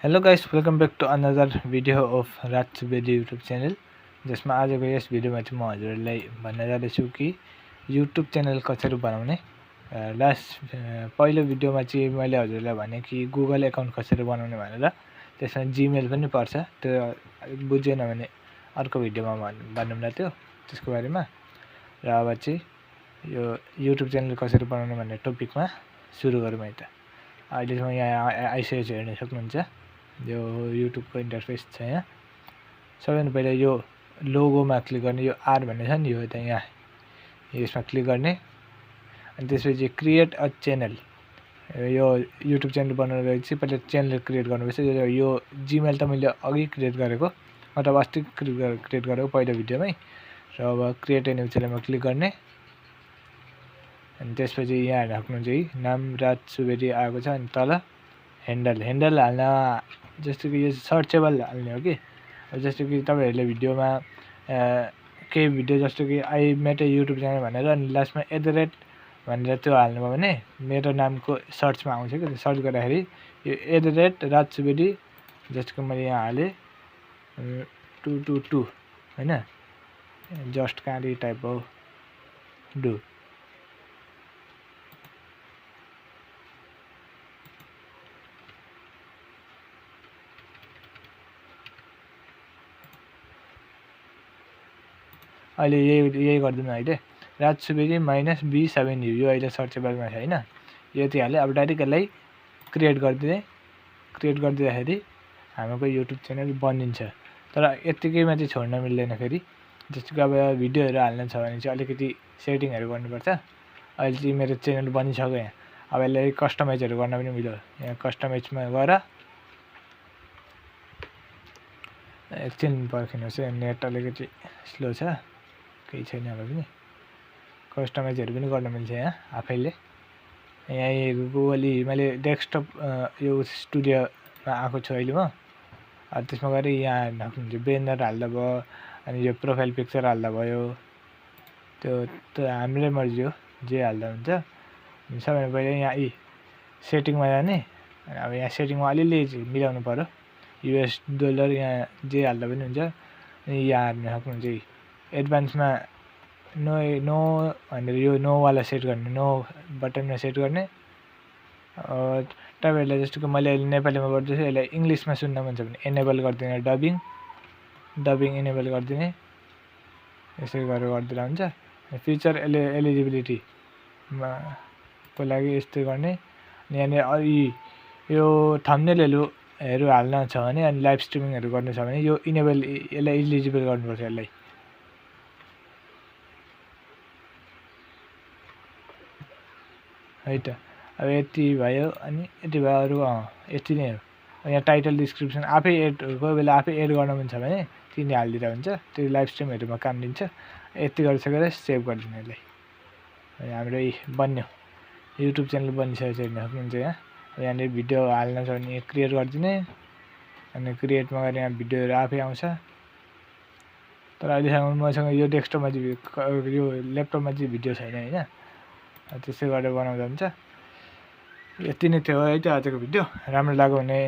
Hello guys, welcome back to another video of Raj Subedi YouTube channel. जसमा आजको यस भिडियोमा चाहिँ म हजुरहरूलाई भन्न जाँदैछु कि युट्युब च्यानल कसरी बनाउने। पहिलो भिडियोमा चाहिँ मैले हजुरहरूलाई भने कि गुगल एकाउन्ट कसरी बनाउने भनेर। त्यसमा जीमेल पनि पर्छ, त्यो बुझेन भने अर्को भिडियोमा भन्नुला त्यसको बारेमा। र अब चाहिँ यो युट्युब च्यानल कसरी बनाउने भन्ने टपिकमा सुरु गरौँ है त। अहिले म यहाँ आइसकेको छु, हेर्न सक्नुहुन्छ। यो युट्युबको इन्टरफेस छ यहाँ। सबैभन्दा पहिला यो लोगोमा क्लिक गर्ने, यो आर भन्ने छ नि, यो त यहाँ यसमा क्लिक गर्ने। अनि त्यसपछि क्रिएट अ च्यानल, यो युट्युब च्यानल बनाउनको लागि चाहिँ पहिला च्यानल क्रिएट गर्नुपर्छ। यो जीमेल त मैले अघि क्रिएट गरेको, मतलब अस्ति क्रिएट गरेको पहिलो भिडियोमै। र अब क्रिएट ए न्यू च्यानलमा क्लिक गर्ने। अनि त्यसपछि यहाँ राख्नुहुन्छ है, नाम राज सुवेदी आएको छ। अनि तल ह्यान्डल हाल्न, जस्तो कि यो सर्चेबल हाल्ने हो कि। जस्तो कि तपाईहरुले भिडियोमा केही भिडियो जस्तो कि I made a YouTube channel भनेर अनि लास्टमा @ भनेर त्यो हाल्नुभयो भने मेरो नामको सर्चमा आउँछ कि। सर्च गर्दाखेरि यो @ राज सुवेदी, जस्तो कि मैले यहाँ हालेँ 222 हैन, जस्ट काली टाइप हो डु। अहिले यही गरिदिनु अहिले, राज सुवेदी -B7U, यो अहिले सर्चेबलमा छ हैन। यति हाले। अब डाइरेक्ट यसलाई क्रिएट गरिदिँदाखेरि हाम्रो युट्युब च्यानल बनिन्छ। तर यतिकैमा चाहिँ छोड्न मिल्दैन फेरि। जस्तो कि अब भिडियोहरू हाल्न छ भने चाहिँ अलिकति सेटिङहरू गर्नुपर्छ। अहिले चाहिँ मेरो च्यानल बनिसक्यो यहाँ। अब यसलाई कस्टमाइजहरू गर्न पनि मिल्यो। यहाँ कस्टमाइजमा गएर एकछिन पर्खिनुहोस् है, नेट अलिकति स्लो छ, केही छैन अब पनि। कस्टमाइजहरू पनि गर्न मिल्छ यहाँ आफैले। यहाँ गुगल मैले डेस्कटप यो स्टुडियोमा आएको छु अहिले म। त्यसमा गएर यहाँ राख्नुहुन्छ, ब्यानर हाल्दा भयो, अनि यो प्रोफाइल पिक्चर हाल्दा भयो। त्यो हाम्रै मर्जी हो, जे हाल्दा हुन्छ। सबैभन्दा पहिला यहाँ सेटिङमा जाने। अब यहाँ सेटिङमा अलिअलि मिलाउनु पर्यो, $, यहाँ जे हाल्दा पनि हुन्छ। अनि यहाँ हाल्न सक्नुहुन्छ एडभान्समा नो भनेर, यो नो वाला सेट गर्ने, नो बटनमा सेट गर्ने। तपाईहरुलाई जस्तो कि मैले नेपालीमा गर्दैछु, यसलाई इङ्ग्लिसमा सुन्न मन छ भने एनेबल गरिदिने, डबिङ एनेबल गरिदिने। यसरी गरेर गरिदिँदा हुन्छ। फ्युचर एलिजिबिलिटीमा को लागि यस्तै गर्ने। अनि यहाँनिर यो थम्बनेलहरू हाल्न छ भने, अनि लाइभ स्ट्रिमिङहरू गर्नु छ भने यो यसलाई इलिजिबल गर्नुपर्छ यसलाई। है त। अब यति भयो। अनि यति भयो, अरू यति नै हो। यहाँ टाइटल डिस्क्रिप्सन आफै कोही बेला आफै एड गर्न मन छ भने तिनीले हालिदिँदा हुन्छ। त्यो लाइभ स्ट्रिमहरूमा काम दिन्छ। यति गरिसकेर सेभ गरिदिनु यसलाई। हाम्रो बन्यो, युट्युब च्यानल बनिसकेको छ, हेर्न सक्नुहुन्छ यहाँ। यहाँनिर भिडियो हाल्न छ भने क्रिएट गरिदिने। अनि क्रिएटमा गएर यहाँ भिडियोहरू आफै आउँछ। तर अहिलेसम्म मसँग यो डेस्कटपमा चाहिँ, यो ल्यापटपमा चाहिँ भिडियो छैन हैन। त्यसै गरेर बनाउँदा हुन्छ। यति नै थियो है त आजको भिडियो। राम्रो लाग्यो भने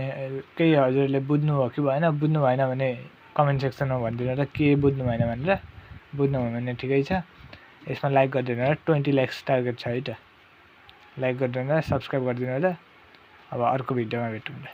केही हजुरले बुझ्नुभयो कि भएन, बुझ्नु भएन भने कमेन्ट सेक्सनमा भनिदिनु होला के बुझ्नु भएन भनेर। बुझ्नुभयो भने ठिकै छ। यसमा लाइक गरिदिनु होला, 20 लाइक्स टार्गेट छ है त। लाइक गरिदिनु होला, सब्स्क्राइब गरिदिनु होला। अब अर्को भिडियोमा भेटौँला।